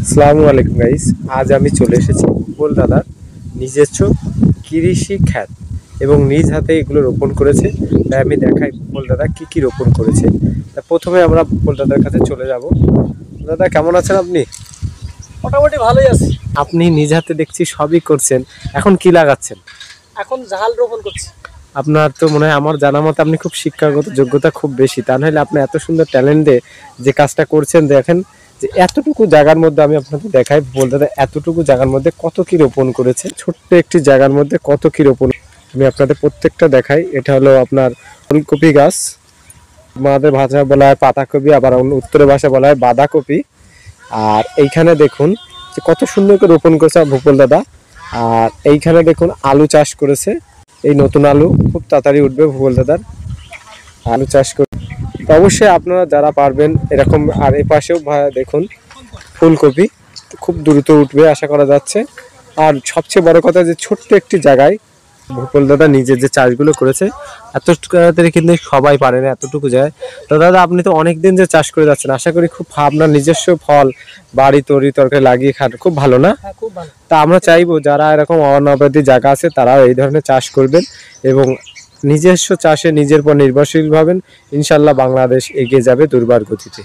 আসসালামু আলাইকুম গাইস। আজ আমি চলে এসেছি ভূপল দাদার নিজস্ব কৃষি ক্ষেত এবং নিজ হাতে এগুলো রোপণ করেছে। তাই আমি দেখাই ভূপল দাদা কি কি রোপণ করেছে। তা প্রথমে আমরা ভূপল দাদার কাছে চলে যাব। দাদা কেমন আছেন আপনি? মোটামুটি ভালোই আছে। আপনি নিজ হাতে দেখছি সবই করছেন, এখন কি লাগাচ্ছেন? এখন ঝাল রোপণ করছি। আপনার তো মনে হয় আমার জানা মতে আপনি খুব শিক্ষাগত যোগ্যতা খুব বেশি, তা নাহলে আপনি এত সুন্দর ট্যালেন্ট দিয়ে যে কাজটা করছেন। দেখেন যে এতটুকু জায়গার মধ্যে আমি আপনাদের দেখাই ভূপল দাদা এতটুকু জায়গার মধ্যে কত কি রোপণ করেছে। ছোট্ট একটি জায়গার মধ্যে কত কি রোপণ আমি আপনাদের প্রত্যেকটা দেখাই। এটা হলো আপনার ফুলকপি গাছ, আমাদের ভাষায় বলা হয় পাতাকপি, আবার উত্তরের ভাষায় বলা হয় বাঁধাকপি। আর এইখানে দেখুন যে কত সুন্দর করে রোপণ করেছে ভূপল দাদা। আর এইখানে দেখুন আলু চাষ করেছে, এই নতুন আলু খুব তাড়াতাড়ি উঠবে ভূপল দাদার আলু চাষ করে। তো অবশ্যই আপনারা যারা পারবেন এরকম। আর এই পাশেও দেখুন ফুলকপি খুব দ্রুত উঠবে আশা করা যাচ্ছে। আর সবচেয়ে বড় কথা যে ছোট্ট একটি জায়গায় ভূপল দাদা নিজের যে চাষগুলো করেছে এত তাড়াতাড়ি কিন্তু সবাই পারে না এতটুকু জায়গায়। তো দাদা আপনি তো অনেকদিন যে চাষ করে যাচ্ছেন, আশা করি খুব আপনার নিজস্ব ফল বাড়ি তরকারি লাগিয়ে খান, খুব ভালো না? খুব ভালো। তা আমরা চাইবো যারা এরকম অনাবাদি জায়গা আছে তারাও এই ধরনের চাষ করবেন এবং নিজস্ব চাষে নিজের পর নির্ভরশীল হবেন। ইনশাল্লাহ বাংলাদেশ এগিয়ে যাবে দুর্বার গতিতে।